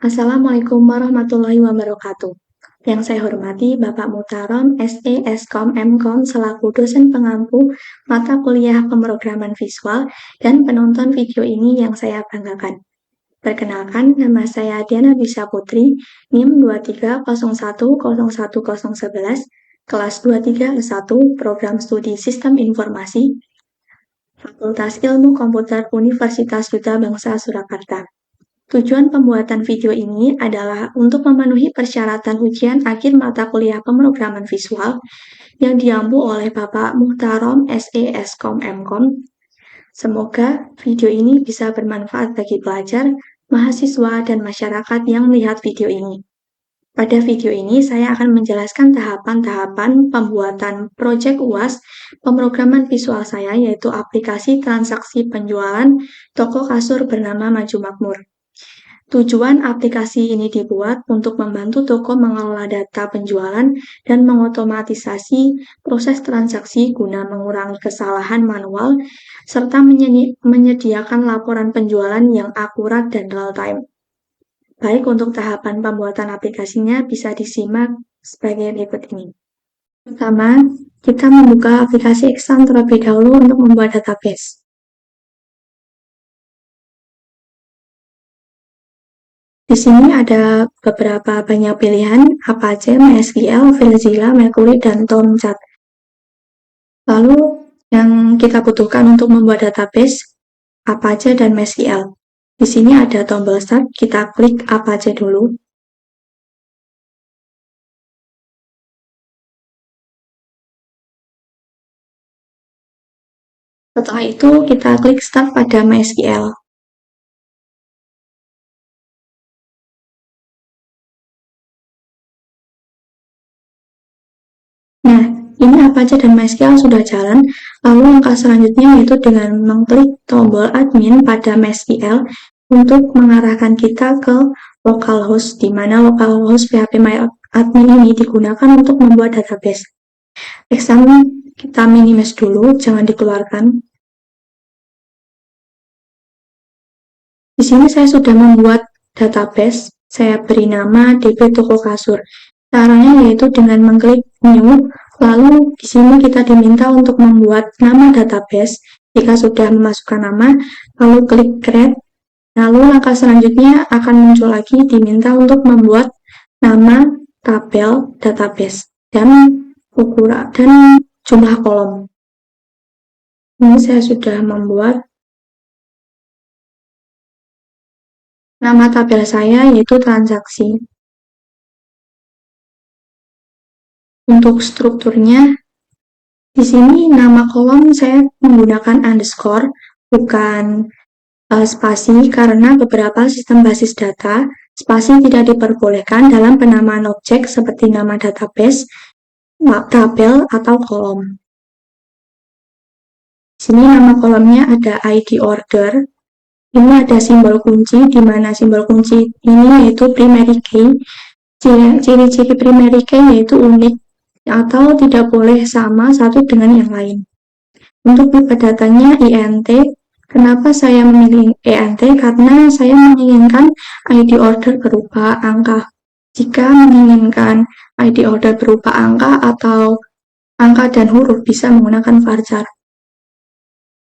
Assalamualaikum warahmatullahi wabarakatuh. Yang saya hormati Bapak Mutarom, SE, Eskom, Mkom, selaku dosen pengampu mata kuliah pemrograman visual dan penonton video ini yang saya banggakan. Perkenalkan, nama saya Diana Bisa Putri, NIM 230101011, kelas 23 Program Studi Sistem Informasi, Fakultas Ilmu Komputer Universitas Duta Bangsa Surakarta. Tujuan pembuatan video ini adalah untuk memenuhi persyaratan ujian akhir mata kuliah pemrograman visual yang diampu oleh Bapak Muhtarom SE Eskom Mkom. Semoga video ini bisa bermanfaat bagi pelajar, mahasiswa, dan masyarakat yang melihat video ini. Pada video ini saya akan menjelaskan tahapan-tahapan pembuatan proyek UAS pemrograman visual saya, yaitu aplikasi transaksi penjualan toko kasur bernama Maju Makmur. Tujuan aplikasi ini dibuat untuk membantu toko mengelola data penjualan dan mengotomatisasi proses transaksi guna mengurangi kesalahan manual serta menyediakan laporan penjualan yang akurat dan real-time. Baik, untuk tahapan pembuatan aplikasinya bisa disimak sebagai berikut ini. Pertama, kita membuka aplikasi Excel terlebih dahulu untuk membuat database. Di sini ada beberapa banyak pilihan, Apache, MySQL, FileZilla, Mercury, dan Tomcat. Lalu, yang kita butuhkan untuk membuat database, Apache dan MySQL. Di sini ada tombol Start, kita klik Apache dulu. Setelah itu, kita klik Start pada MySQL. Nah, ini Apache dan MySQL sudah jalan. Lalu langkah selanjutnya yaitu dengan mengklik tombol admin pada MySQL untuk mengarahkan kita ke localhost, di mana localhost PHPMyAdmin ini digunakan untuk membuat database. Exam kita minimize dulu, jangan dikeluarkan. Di sini saya sudah membuat database, saya beri nama DB Toko Kasur. Caranya yaitu dengan mengklik New, lalu di sini kita diminta untuk membuat nama database. Jika sudah memasukkan nama, lalu klik Create. Lalu langkah selanjutnya akan muncul lagi diminta untuk membuat nama tabel database dan ukuran dan jumlah kolom. Ini saya sudah membuat nama tabel saya yaitu transaksi. Untuk strukturnya, di sini nama kolom saya menggunakan underscore, bukan spasi, karena beberapa sistem basis data, spasi tidak diperbolehkan dalam penamaan objek seperti nama database, tabel, atau kolom. Di sini nama kolomnya ada ID order. Ini ada simbol kunci, di mana simbol kunci ini yaitu primary key. Ciri-ciri primary key yaitu unik atau tidak boleh sama satu dengan yang lain. Untuk tipe datanya INT. Kenapa saya memilih INT? Karena saya menginginkan ID order berupa angka. Jika menginginkan ID order berupa angka atau angka dan huruf, bisa menggunakan varchar.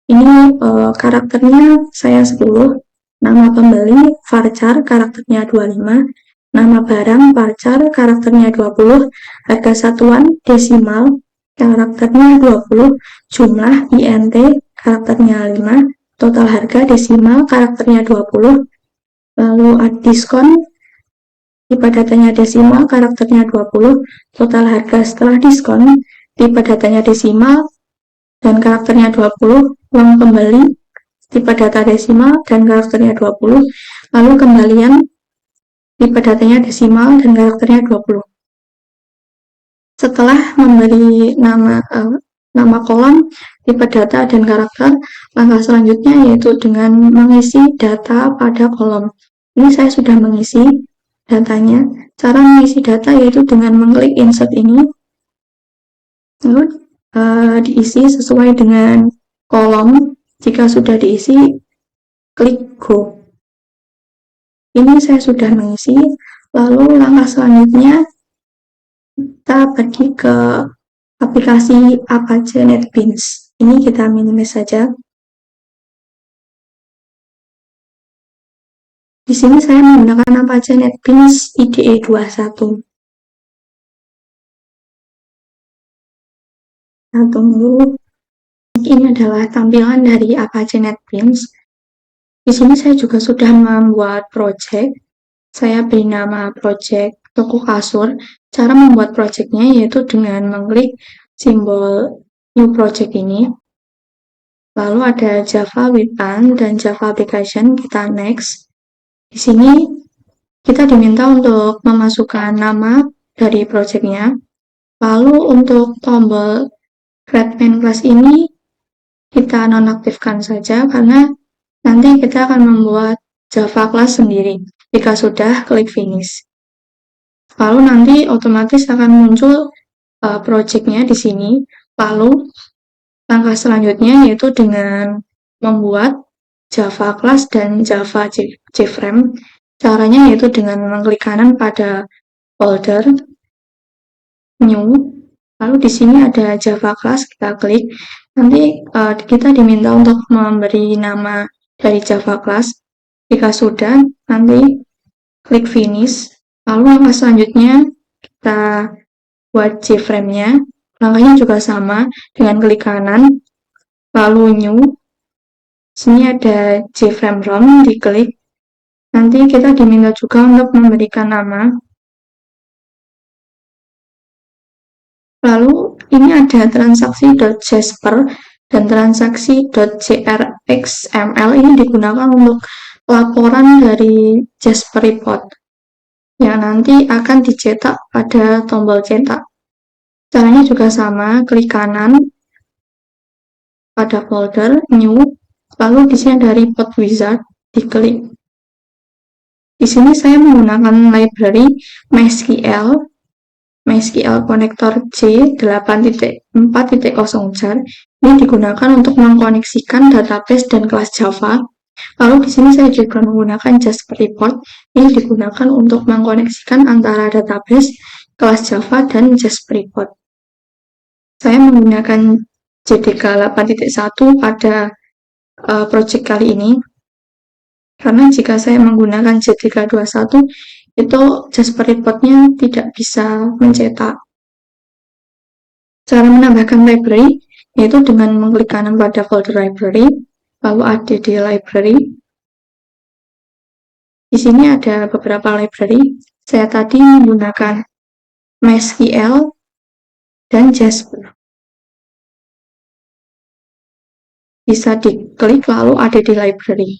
Ini karakternya saya 10, nama pembeli varchar karakternya 25, nama barang varchar karakternya 20, harga satuan desimal karakternya 20, jumlah INT karakternya 5, total harga desimal karakternya 20, lalu diskon tipe datanya desimal karakternya 20, total harga setelah diskon tipe datanya desimal dan karakternya 20, uang pembeli tipe data desimal dan karakternya 20, lalu kembalian tipe datanya desimal dan karakternya 20. Setelah memberi nama kolom, tipe data, dan karakter, langkah selanjutnya yaitu dengan mengisi data pada kolom. Ini saya sudah mengisi datanya. Cara mengisi data yaitu dengan mengklik insert ini, lalu diisi sesuai dengan kolom. Jika sudah diisi, klik go. Ini saya sudah mengisi. Lalu langkah selanjutnya kita pergi ke aplikasi Apache NetBeans. Ini kita minimize saja. Di sini saya menggunakan Apache NetBeans IDE 21. Nah, tunggu. Ini adalah tampilan dari Apache NetBeans. Di sini saya juga sudah membuat project. Saya beri nama project toko kasur. Cara membuat projectnya yaitu dengan mengklik simbol new project ini. Lalu ada Java Webpan dan Java Application, kita next. Di sini kita diminta untuk memasukkan nama dari projectnya. Lalu untuk tombol create main class ini kita nonaktifkan saja karena nanti kita akan membuat Java class sendiri. Jika sudah, klik finish. Lalu nanti otomatis akan muncul projectnya di sini. Lalu langkah selanjutnya yaitu dengan membuat Java class dan Java JFrame. Caranya yaitu dengan mengklik kanan pada folder, new, lalu di sini ada Java class, kita klik. Nanti kita diminta untuk memberi nama dari Java class. Jika sudah, nanti klik finish. Lalu langkah selanjutnya kita buat JFrame-nya. Langkahnya juga sama, dengan klik kanan, lalu new. Sini ada JFrame ROM, diklik. Nanti kita diminta juga untuk memberikan nama. Lalu ini ada transaksi.jasper dan transaksi.jrxml. Ini digunakan untuk laporan dari Jasper Report yang nanti akan dicetak pada tombol cetak. Caranya juga sama, klik kanan pada folder, new, lalu di sini ada Report Wizard, diklik. Di sini saya menggunakan library MySQL Connector J8.4.0 ini digunakan untuk mengkoneksikan database dan kelas Java. Lalu di sini saya juga menggunakan Jasper Report. Ini digunakan untuk mengkoneksikan antara database, kelas Java, dan Jasper Report. Saya menggunakan JDK 8.1 pada project kali ini. Karena jika saya menggunakan JDK 21, itu Jasper Report-nya tidak bisa mencetak. Cara menambahkan library yaitu dengan mengklik kanan pada folder library, lalu add di library. Di sini ada beberapa library. Saya tadi menggunakan MySQL dan Jasper. Bisa diklik lalu ada di library.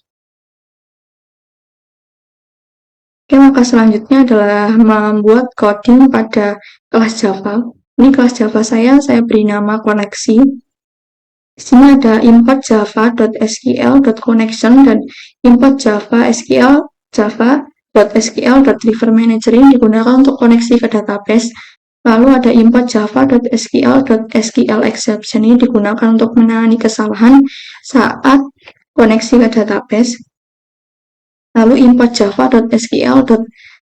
Oke, langkah selanjutnya adalah membuat coding pada kelas Java. Ini kelas Java saya beri nama koneksi. Di sini ada import java.sql.connection dan import java.sql.refer manager ini digunakan untuk koneksi ke database. Lalu ada import java.sql.sql exception ini digunakan untuk menangani kesalahan saat koneksi ke database. Lalu import java.sql.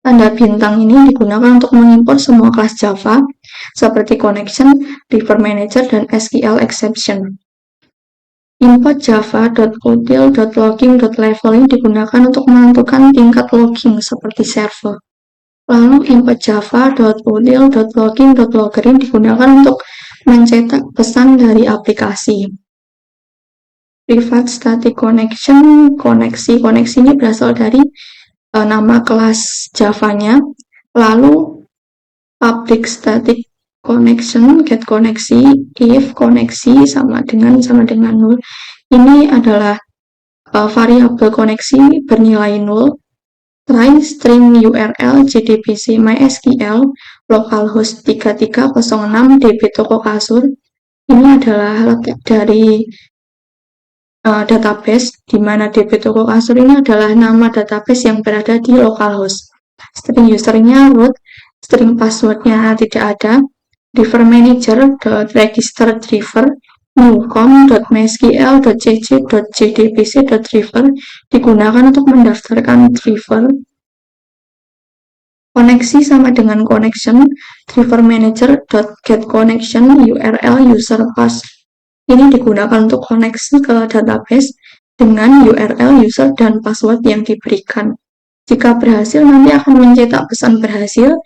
Tanda bintang ini digunakan untuk mengimport semua kelas Java seperti connection, refer manager, dan SQL exception. Import java.util.logging.level ini digunakan untuk menentukan tingkat logging seperti server. Lalu import java.util.logging.logger ini digunakan untuk mencetak pesan dari aplikasi. Private static connection, koneksi ini berasal dari nama kelas Java-nya. Lalu public static connection, get koneksi, if koneksi sama dengan 0. Ini adalah variabel koneksi bernilai 0. Try string URL JDBC MySQL localhost 3306 DB toko kasur. Ini adalah letak dari database, di mana DB toko kasur ini adalah nama database yang berada di localhost. String usernya root, string passwordnya tidak ada. Refer manager.register driver newcom.mysql.cc.jdbc.refer digunakan untuk mendaftarkan driver. Koneksi sama dengan connection, driver manager get connection URL user pass. Ini digunakan untuk koneksi ke database dengan URL user dan password yang diberikan. Jika berhasil, nanti akan mencetak pesan berhasil.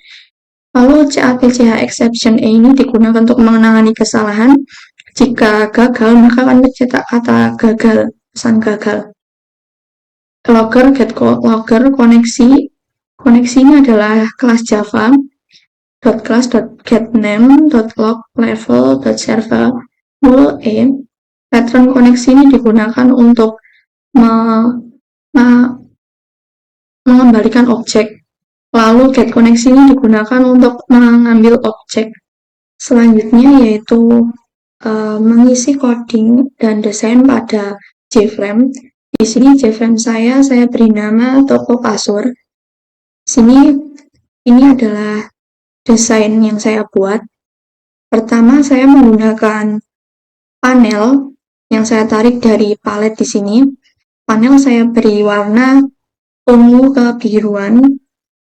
Lalu CATCH exception A ini digunakan untuk menangani kesalahan. Jika gagal, maka akan mencetak kata gagal, pesan gagal. Logger get logger koneksi. Koneksi ini adalah kelas Java. .class.getName.logLevel.server null e. Pattern koneksi ini digunakan untuk mengembalikan objek. Lalu get koneksi ini digunakan untuk mengambil objek. Selanjutnya yaitu mengisi coding dan desain pada JFrame. Di sini JFrame saya beri nama toko kasur. Sini ini adalah desain yang saya buat. Pertama saya menggunakan panel yang saya tarik dari palet di sini. Panel saya beri warna ungu kebiruan.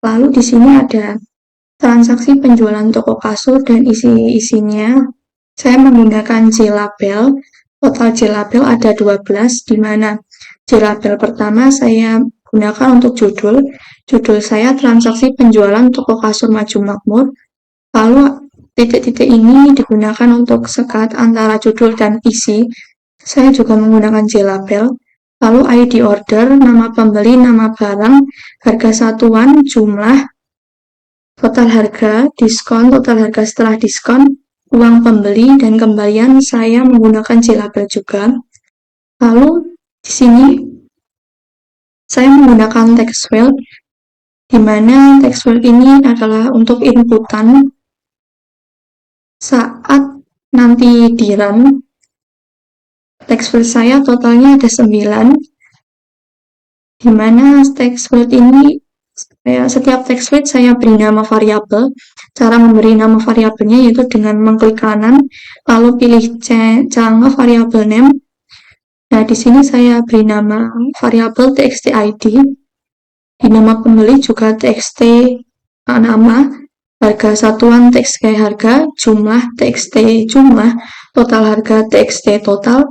Lalu di sini ada transaksi penjualan toko kasur dan isi-isinya. Saya menggunakan JLabel. Total JLabel ada 12, di mana JLabel pertama saya gunakan untuk judul. Judul saya transaksi penjualan toko kasur Maju Makmur. Lalu titik-titik ini digunakan untuk sekat antara judul dan isi. Saya juga menggunakan JLabel. Lalu ID order, nama pembeli, nama barang, harga satuan, jumlah, total harga, diskon, total harga setelah diskon, uang pembeli, dan kembalian saya menggunakan JLabel juga. Lalu di sini saya menggunakan text field, di mana text field ini adalah untuk inputan saat nanti di run. Text field saya totalnya ada 9, di mana text field ini setiap text field saya beri nama variabel. Cara memberi nama variabelnya yaitu dengan mengklik kanan, lalu pilih change variable name. Nah, di sini saya beri nama variabel txt id. Di nama pembeli juga txt nama, harga satuan txt harga, jumlah txt jumlah, total harga txt total,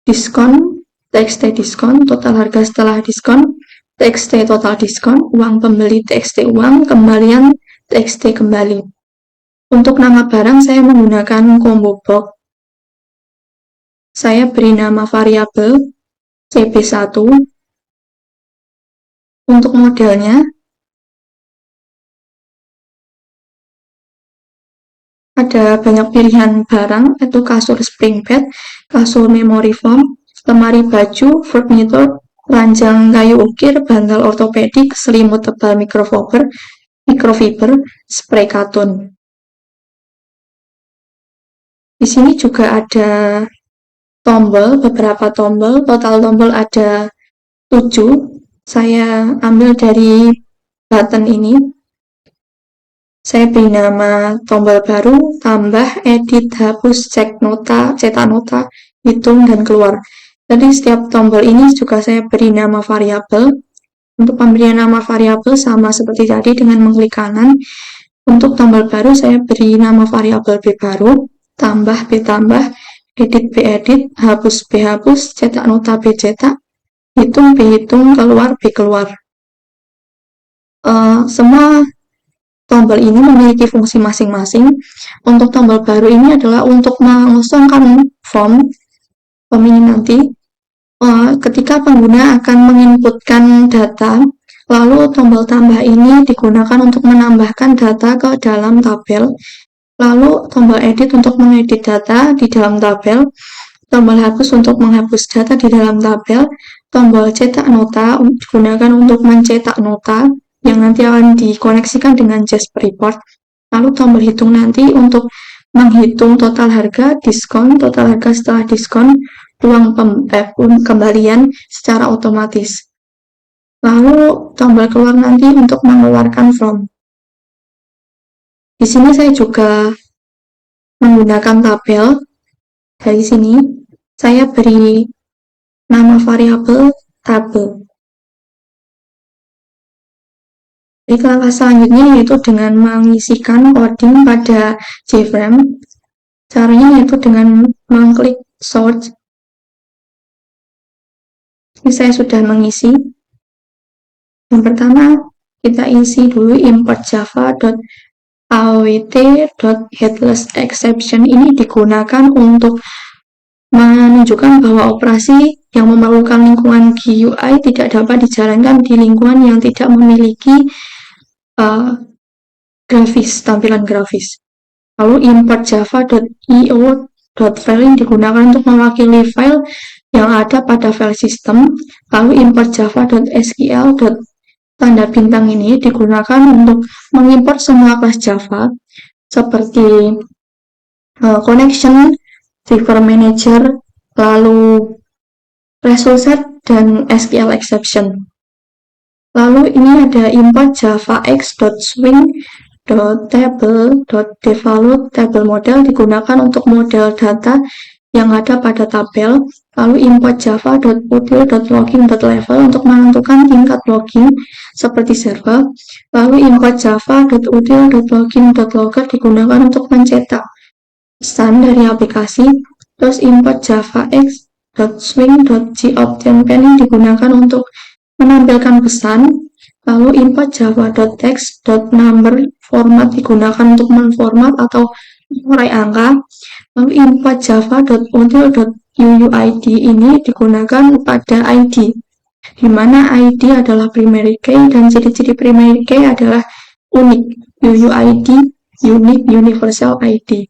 diskon txt diskon, total harga setelah diskon, txt total diskon, uang pembeli txt uang, kembalian txt kembali. Untuk nama barang saya menggunakan combo box. Saya beri nama variabel cb1. Untuk modelnya ada banyak pilihan barang, yaitu kasur spring bed, kasur memory foam, lemari baju, furniture, ranjang kayu ukir, bantal ortopedik, selimut tebal mikrofiber, spray katun. Di sini juga ada tombol, beberapa tombol, total tombol ada 7. Saya ambil dari button ini. Saya beri nama tombol baru, tambah, edit, hapus, cek nota, cetak nota, hitung, dan keluar. Jadi setiap tombol ini juga saya beri nama variabel. Untuk pemberian nama variabel sama seperti tadi dengan mengklik kanan. Untuk tombol baru saya beri nama variabel B baru, tambah B tambah, edit B edit, hapus B hapus, cetak nota B cetak, hitung B hitung, keluar B keluar. Semua tombol ini memiliki fungsi masing-masing. Untuk tombol baru ini adalah untuk mengosongkan form ini nanti. Ketika pengguna akan menginputkan data, lalu tombol tambah ini digunakan untuk menambahkan data ke dalam tabel. Lalu tombol edit untuk mengedit data di dalam tabel. Tombol hapus untuk menghapus data di dalam tabel. Tombol cetak nota digunakan untuk mencetak nota yang nanti akan dikoneksikan dengan Jasper Report. Lalu tombol hitung nanti untuk menghitung total harga, diskon, total harga setelah diskon, uang kembalian secara otomatis. Lalu tombol keluar nanti untuk mengeluarkan from. Di sini saya juga menggunakan tabel. Dari sini saya beri nama variabel tabel. Jadi langkah selanjutnya yaitu dengan mengisikan coding pada JFrame. Caranya yaitu dengan mengklik search. Ini saya sudah mengisi. Yang pertama, kita isi dulu import java.awt.headlessException. Ini digunakan untuk menunjukkan bahwa operasi yang memerlukan lingkungan GUI tidak dapat dijalankan di lingkungan yang tidak memiliki tampilan grafis. Lalu import java.io.file ini digunakan untuk mewakili file yang ada pada file system. Lalu import java.sql. Tanda bintang ini digunakan untuk mengimport semua kelas Java seperti connection, require manager, lalu result set, dan SQL exception. Lalu ini ada import javax.swing.table.devalue table model digunakan untuk model data yang ada pada tabel. Lalu import java.util.login.level untuk menentukan tingkat login seperti server. Lalu import java.util.login.logger digunakan untuk mencetak pesan dari aplikasi. Terus import javax.swing.gObtainPen ini digunakan untuk menampilkan pesan. Lalu import java.text.number format digunakan untuk menformat atau mengurai angka. Lalu import java.util.uuid ini digunakan pada ID, di mana ID adalah primary key dan ciri-ciri primary key adalah unik, UUID, unique universal ID.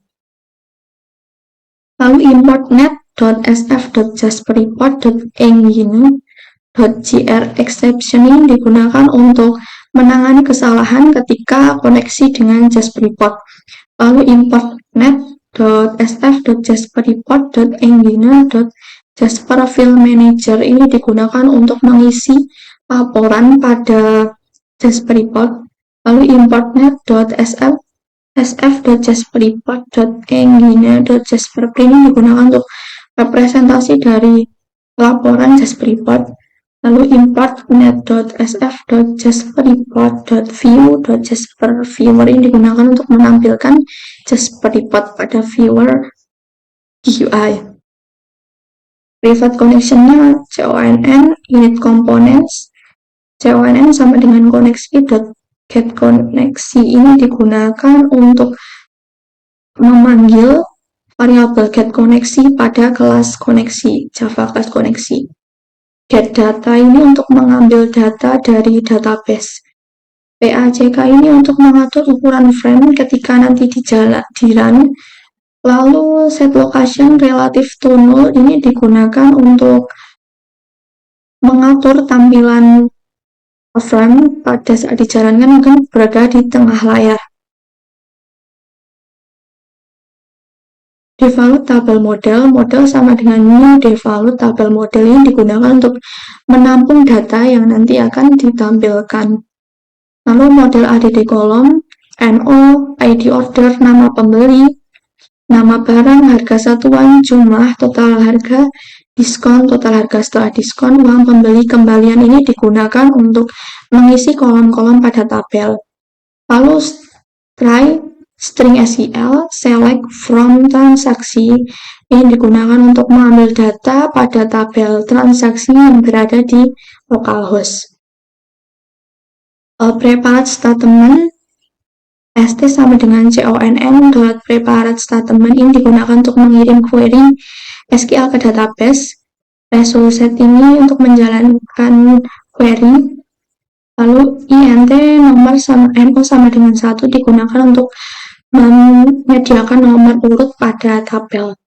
Lalu import net.sf.jasperreport.engine.grException ini digunakan untuk menangani kesalahan ketika koneksi dengan JasperReport. Lalu import net.sf.jasperreport.engine.jasperFileManager ini digunakan untuk mengisi laporan pada JasperReport. Lalu import net.sf.jasperreport.engine.jasperprint ini digunakan untuk representasi dari laporan JasperReport. Lalu import net.sf.jasperreport.view.jasperviewer ini digunakan untuk menampilkan JasperReport pada viewer GUI. Private connection-nya conn init components. conn sama dengan koneksi.getConneksi ini digunakan untuk memanggil variabel getConneksi pada kelas koneksi, Java kelas koneksi. GetData ini untuk mengambil data dari database. PACK ini untuk mengatur ukuran frame ketika nanti di run. Lalu setLocation relative to null ini digunakan untuk mengatur tampilan frame pada saat dijalankan akan berada di tengah layar. Devalue table model sama dengan new devalue table model ini digunakan untuk menampung data yang nanti akan ditampilkan. Lalu model ADD kolom, NO, ID order, nama pembeli, nama barang, harga satuan, jumlah, total harga, diskon, total harga setelah diskon, uang pembeli, kembalian ini digunakan untuk mengisi kolom-kolom pada tabel. Lalu try string SQL, select from transaksi ini digunakan untuk mengambil data pada tabel transaksi yang berada di localhost. Prepared statement st sama dengan conn.prepared statement ini digunakan untuk mengirim query SQL ke database. Result set ini untuk menjalankan query. Lalu int nomor sama no sama dengan 1 digunakan untuk menyediakan nomor urut pada tabel.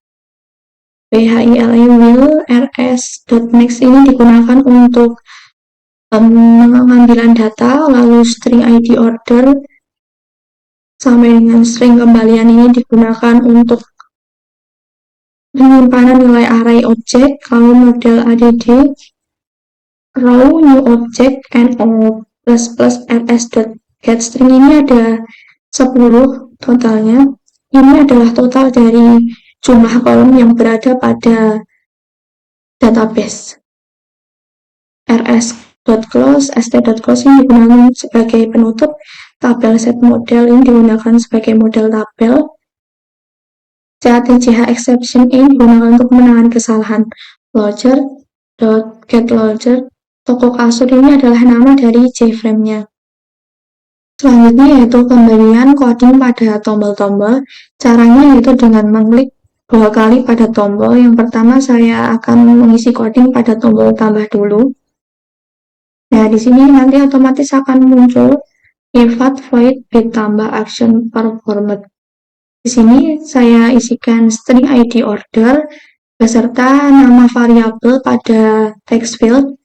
will rs.next ini digunakan untuk pengambilan data. Lalu string id order sama dengan string kembalian ini digunakan untuk penyimpanan nilai array objek. Lalu model add row new object no rs.getString ini ada 10 totalnya. Ini adalah total dari jumlah kolom yang berada pada database rs st.close, st.close ini digunakan sebagai penutup, tabel set model ini digunakan sebagai model tabel, CATCH exception ini digunakan untuk menangani kesalahan. Logger.getLogger, toko kasur ini adalah nama dari JFrame-nya. Selanjutnya yaitu pemberian coding pada tombol-tombol. Caranya yaitu dengan mengklik 2 kali pada tombol. Yang pertama saya akan mengisi coding pada tombol tambah dulu. Nah, di sini nanti otomatis akan muncul pivot void bit tambah action performed. Di sini saya isikan string ID order beserta nama variabel pada text field,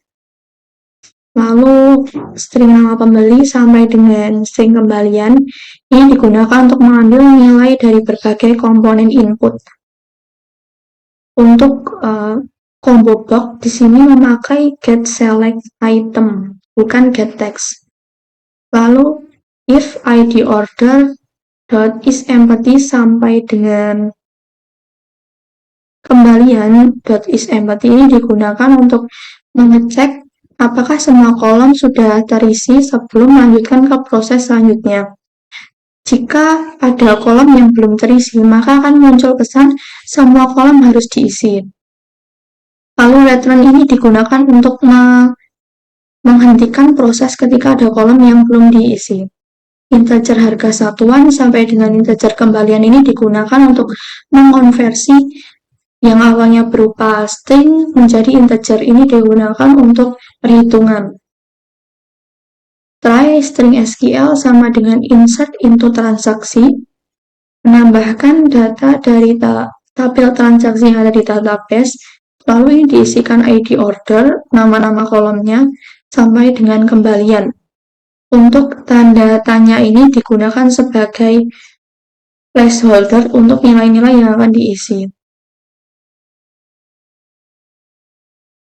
lalu string nama pembeli sampai dengan string kembalian. Ini digunakan untuk mengambil nilai dari berbagai komponen input. Untuk combo box di sini memakai get select item, bukan get text. Lalu if id order dot is empty sampai dengan kembalian dot is empty ini digunakan untuk mengecek apakah semua kolom sudah terisi sebelum melanjutkan ke proses selanjutnya. Jika ada kolom yang belum terisi, maka akan muncul pesan semua kolom harus diisi. Lalu return ini digunakan untuk menghentikan proses ketika ada kolom yang belum diisi. Integer harga satuan sampai dengan integer kembalian ini digunakan untuk mengonversi yang awalnya berupa string menjadi integer. Ini digunakan untuk perhitungan. Try string SQL sama dengan insert into transaksi, menambahkan data dari tabel transaksi yang ada di database, lalu ini diisikan ID order, nama-nama kolomnya, sampai dengan kembalian. Untuk tanda tanya ini digunakan sebagai placeholder untuk nilai-nilai yang akan diisi.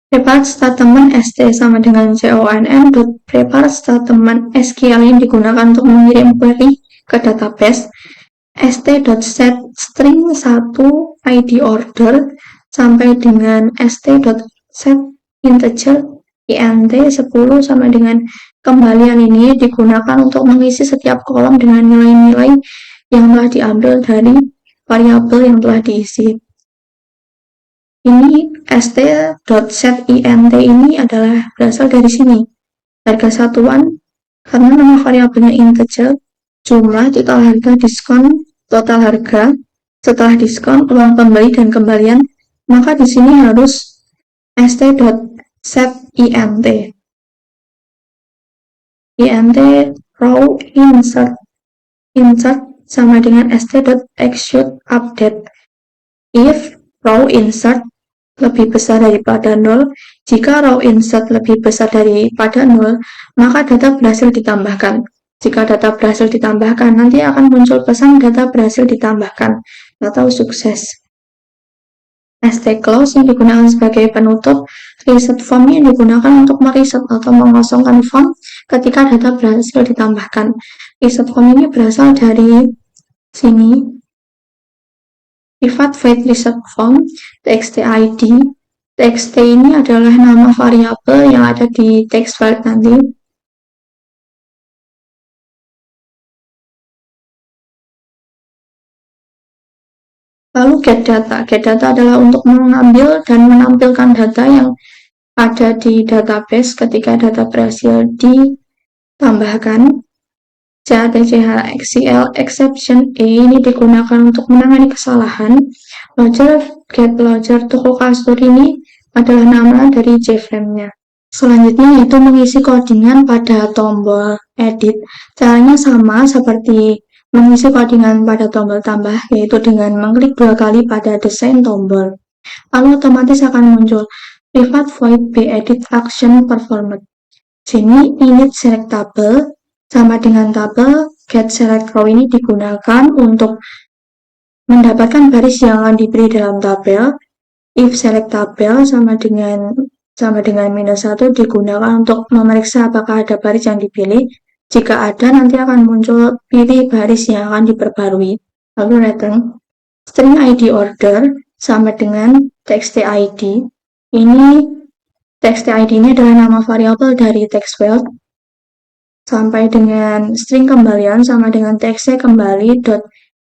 Prepare statement st sama dengan conn.prepare statement SQL ini digunakan untuk mengirim query ke database. st.set string 1 id order sampai dengan st.set integer int 10 sama dengan kembalian ini digunakan untuk mengisi setiap kolom dengan nilai-nilai yang telah diambil dari variabel yang telah diisi. Ini st.set int ini adalah berasal dari sini, harga satuan, karena nama variabelnya integer, jumlah, total harga, diskon, total harga, setelah diskon, uang pembeli dan kembalian, maka di sini harus st.set int. int row insert sama dengan st.execute update. If row insert lebih besar daripada 0, jika row insert lebih besar daripada 0, maka data berhasil ditambahkan. Jika data berhasil ditambahkan, nanti akan muncul pesan data berhasil ditambahkan atau sukses. st.close yang digunakan sebagai penutup, reset form yang digunakan untuk mereset atau mengosongkan form ketika data berhasil ditambahkan. Reset form ini berasal dari sini. Pivot void reset form, txt id. Txt ini adalah nama variabel yang ada di text file nanti. Lalu get data. Get data adalah untuk mengambil dan menampilkan data yang ada di database ketika data berhasil ditambahkan. CATCH SQL exception ini digunakan untuk menangani kesalahan. Logger.getLogger, toko kasur ini adalah nama dari JFrame-nya. Selanjutnya yaitu mengisi codingan pada tombol edit. Caranya sama seperti mengisi codingan pada tombol tambah, yaitu dengan mengklik 2 kali pada desain tombol. Lalu otomatis akan muncul pivot void bedit action performed. Sini init select tabel sama dengan tabel get select row ini digunakan untuk mendapatkan baris yang akan diberi dalam tabel. If select tabel sama dengan -1 digunakan untuk memeriksa apakah ada baris yang dipilih. Jika ada, nanti akan muncul pilih baris yang akan diperbarui. Lalu return string id order sama dengan txt id. Ini TXT-ID ini adalah nama variabel dari text field sampai dengan string kembalian sama dengan TXT kembali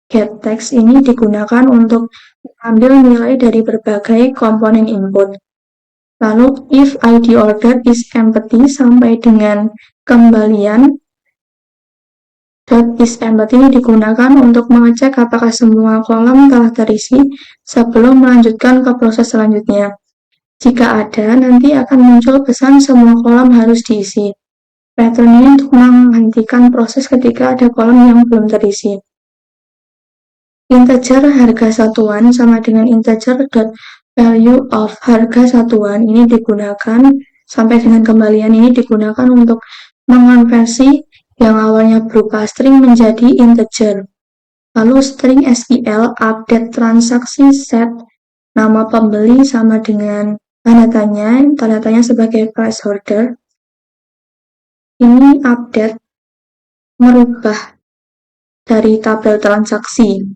.getText ini digunakan untuk mengambil nilai dari berbagai komponen input. Lalu if id order is empty sampai dengan kembalian .is empty ini digunakan untuk mengecek apakah semua kolom telah terisi sebelum melanjutkan ke proses selanjutnya. Jika ada, nanti akan muncul pesan semua kolom harus diisi. Pattern ini untuk menghentikan proses ketika ada kolom yang belum terisi. Integer harga satuan sama dengan integer value of harga satuan ini digunakan sampai dengan kembalian ini digunakan untuk mengonversi yang awalnya berupa string menjadi integer. Lalu string SQL update transaksi set nama pembeli sama dengan tanda tanya sebagai placeholder. Ini update merubah dari tabel transaksi.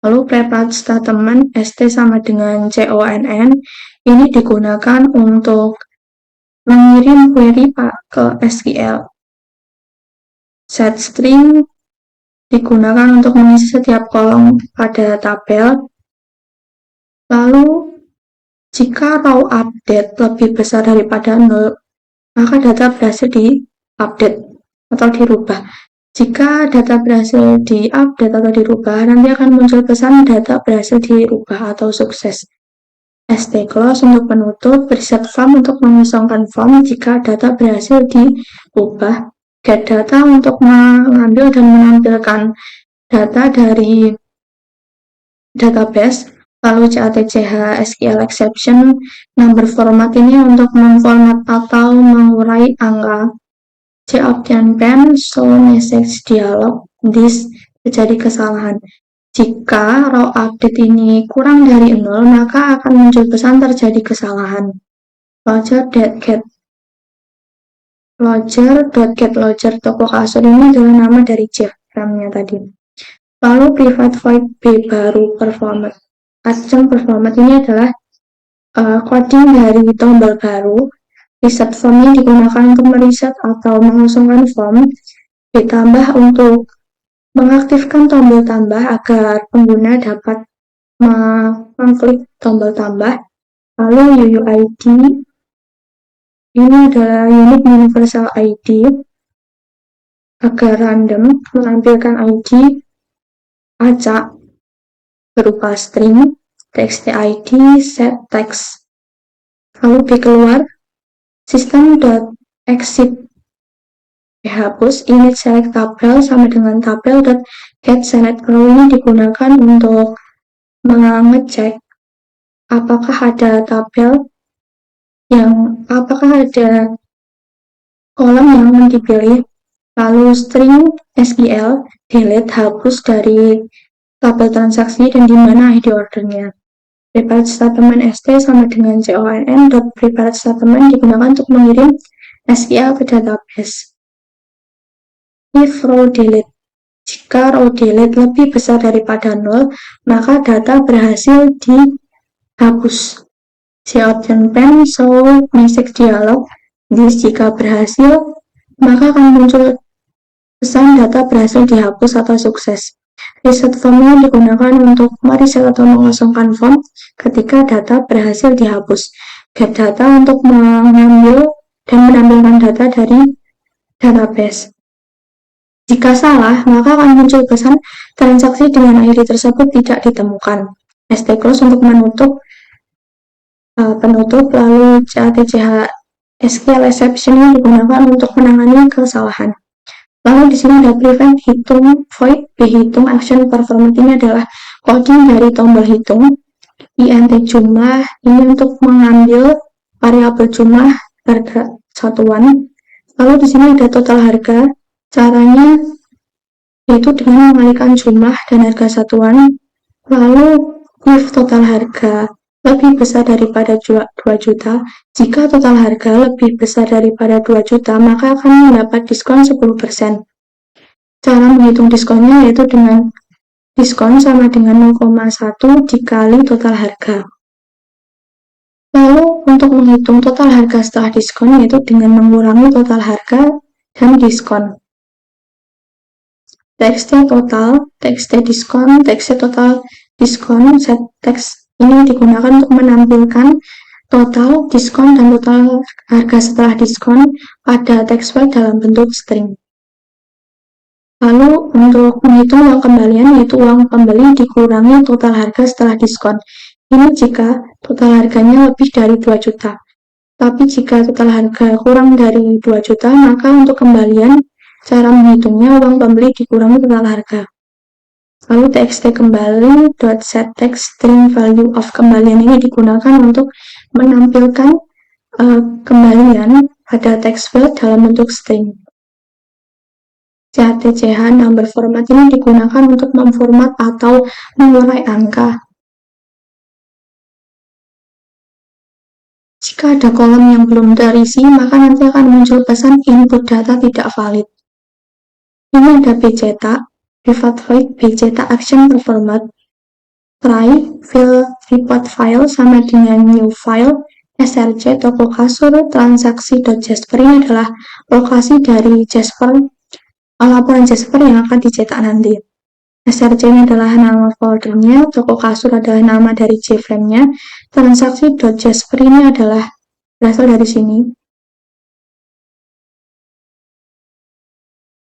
Lalu prepared statement st sama dengan conn ini digunakan untuk mengirim query ke SQL. Set string digunakan untuk mengisi setiap kolom pada tabel. Lalu jika raw update lebih besar daripada 0, maka data berhasil di-update atau dirubah. Jika data berhasil di-update atau dirubah, nanti akan muncul pesan data berhasil dirubah atau sukses. stclose untuk penutup, reset form untuk mengosongkan form jika data berhasil dirubah, get data untuk mengambil dan menampilkan data dari database, lalu catch SQL exception number format ini untuk memformat atau mengurai angka. Copy-and-pen show message dialog this terjadi kesalahan. Jika raw update ini kurang dari 0, maka akan muncul pesan terjadi kesalahan. Logger.getLogger toko kasur ini adalah nama dari JavaFrame-nya tadi. Lalu private void b baru performat. Custom performat ini adalah coding dari tombol baru. Reset form ini digunakan untuk mereset atau mengosongkan form, ditambah untuk mengaktifkan tombol tambah agar pengguna dapat mengklik tombol tambah. Lalu UUID ini adalah unique universal ID agar random menampilkan ID acak berupa string txt-id set text. Lalu di keluar system.exit dihapus, init select tabel sama dengan tabel.get select row ini digunakan untuk mengecek apakah ada kolom yang dipilih. Lalu string SQL delete hapus dari tabel transaksi dan di mana ID ordernya. Prepared statement st sama dengan conn.prepared statement digunakan untuk mengirim SQL ke database. If row delete, jika row delete lebih besar daripada 0, maka data berhasil dihapus. Copy-and-pen show message dialog this jika berhasil, maka akan muncul pesan data berhasil dihapus atau sukses. Reset form digunakan untuk mereset atau mengosongkan form ketika data berhasil dihapus. Get data untuk mengambil dan menampilkan data dari database. Jika salah, maka akan muncul pesan transaksi dengan ID tersebut tidak ditemukan. stclose untuk menutup lalu catch SQL exception yang digunakan untuk menangani kesalahan. Lalu di sini ada prevent hitung void hitung action performance ini adalah coding dari tombol hitung int jumlah ini untuk mengambil variabel jumlah harga satuan. Lalu di sini ada total harga, caranya yaitu dengan mengalihkan jumlah dan harga satuan. Lalu if total harga lebih besar daripada 2 juta, jika total harga lebih besar daripada 2 juta, maka akan mendapat diskon 10%. Cara menghitung diskonnya yaitu dengan diskon sama dengan 0,1 dikali total harga. Lalu untuk menghitung total harga setelah diskon yaitu dengan mengurangi total harga dan diskon. TXT total, TXT diskon, TXT total diskon, set teks ini digunakan untuk menampilkan total diskon dan total harga setelah diskon pada text file dalam bentuk string. Lalu untuk menghitung uang kembalian yaitu uang pembeli dikurangi total harga setelah diskon. Ini jika total harganya lebih dari 2 juta. Tapi jika total harga kurang dari 2 juta, maka untuk kembalian cara menghitungnya uang pembeli dikurangi total harga. Lalu txt kembali .set text string value of kembalian ini digunakan untuk menampilkan kembalian pada text field dalam bentuk string. CHTCH number format ini digunakan untuk memformat atau mengurai angka. Jika ada kolom yang belum terisi, maka nanti akan muncul pesan input data tidak valid. Ini ada bcetak, pivot void, bcetak action performat, try, fill report file sama dengan new file, src, toko kasur, transaksi.jasper ini adalah lokasi dari Jasper, laporan Jasper yang akan dicetak nanti. src ini adalah nama foldernya, toko kasur adalah nama dari JFrame-nya, transaksi.jasper ini adalah berasal dari sini.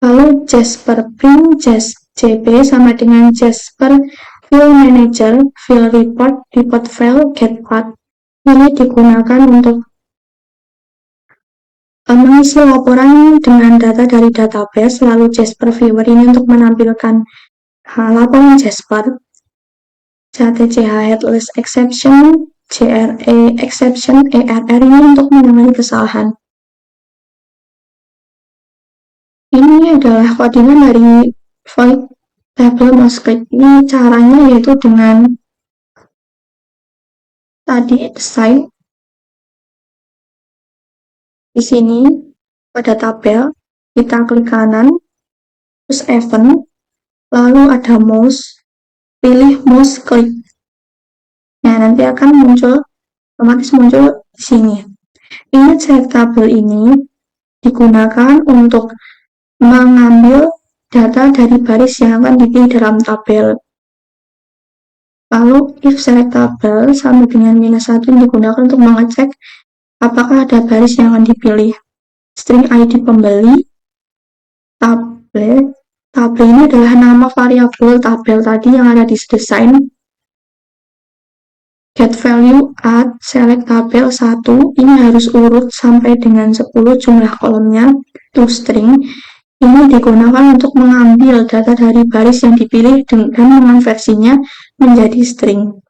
Lalu Jasper print JP sama dengan Jasper Field Manager, Field Report, Report File, Get Path. Ini digunakan untuk mengisi laporan dengan data dari database, lalu Jasper Viewer ini untuk menampilkan laporan Jasper, CHTCH Headless Exception, JRE Exception, ERR ini untuk menangani kesalahan. Ini adalah codingan dari void table mosquito. Ini caranya yaitu dengan tadi desain di sini pada tabel kita klik kanan terus event lalu ada mouse, pilih mouse klik. Nah, nanti akan otomatis muncul di sini. Ingat select tabel ini digunakan untuk mengambil data dari baris yang akan dipilih dalam tabel. Lalu if select tabel sama dengan -1 digunakan untuk mengecek apakah ada baris yang akan dipilih. String ID pembeli, tabel ini adalah nama variabel tabel tadi yang ada di desain. Get value add select tabel 1 ini harus urut sampai dengan 10 jumlah kolomnya to string. Ini digunakan untuk mengambil data dari baris yang dipilih dan mengonversinya menjadi string.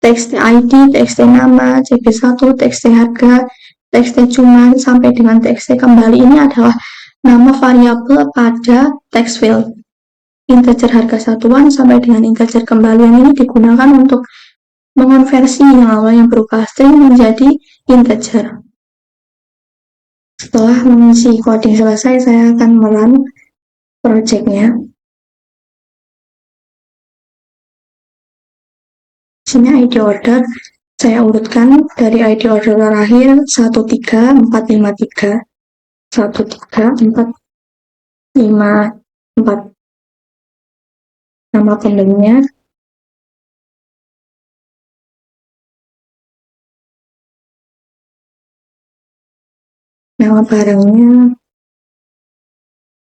TXT ID, TXT nama, CB1, TXT harga, TXT jumlah sampai dengan TXT kembali ini adalah nama variabel pada text field. Integer harga satuan sampai dengan integer kembalian ini digunakan untuk mengonversi yang awalnya berupa string menjadi integer. Setelah mengisi coding selesai, saya akan merun projectnya. Sini ID order, saya urutkan dari ID order terakhir 13453, 13454. Nama pembelinya, nama barangnya,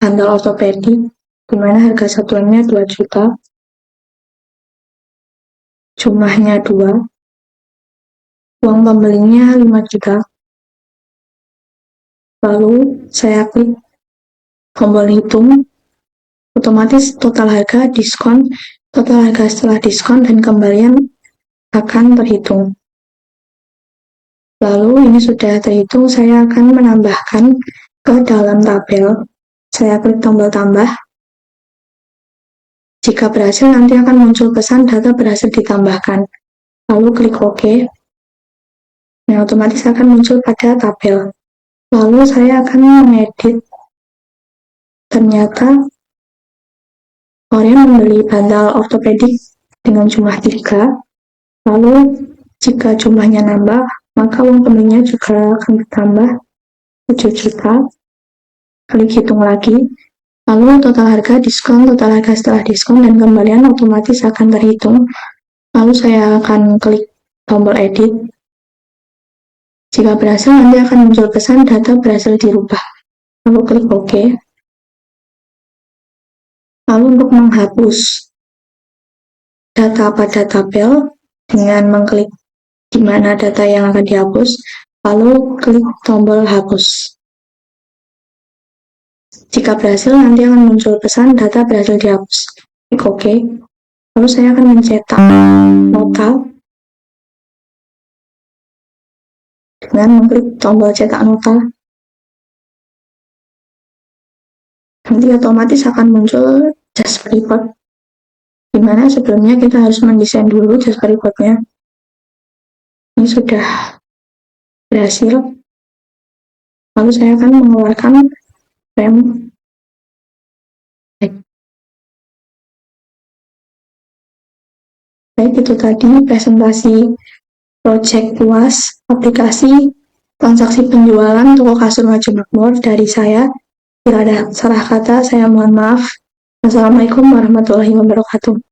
handle ortopedik, dimana harga satuannya 2 juta, jumlahnya 2, uang pembelinya 5 juta. Lalu saya klik tombol hitung, otomatis total harga, diskon, total harga setelah diskon dan kembalian akan terhitung. Lalu ini sudah terhitung, saya akan menambahkan ke dalam tabel. Saya klik tombol tambah. Jika berhasil, nanti akan muncul pesan data berhasil ditambahkan. Lalu klik OK. Nah, otomatis akan muncul pada tabel. Lalu saya akan mengedit. Ternyata Korea membeli bantal ortopedik dengan jumlah 3. Lalu, jika jumlahnya nambah, maka uang pembelinya juga akan bertambah 7 juta. Klik hitung lagi. Lalu total harga, diskon, total harga setelah diskon, dan kembalian otomatis akan terhitung. Lalu saya akan klik tombol edit. Jika berhasil, nanti akan muncul pesan data berhasil dirubah. Lalu klik OK. Lalu untuk menghapus data pada tabel, dengan mengklik di mana data yang akan dihapus, lalu klik tombol hapus. Jika berhasil, nanti akan muncul pesan data berhasil dihapus. Klik OK. Lalu saya akan mencetak nota dengan mengklik tombol cetak nota. Nanti otomatis akan muncul Jasper Report, di mana sebelumnya kita harus mendesain dulu Jasper Report-nya. Ini sudah berhasil. Lalu saya akan mengeluarkan frame. Baik, itu tadi presentasi project luas aplikasi transaksi penjualan toko kasur Maju Makmur dari saya. Bila ada salah kata, saya mohon maaf. Wassalamualaikum warahmatullahi wabarakatuh.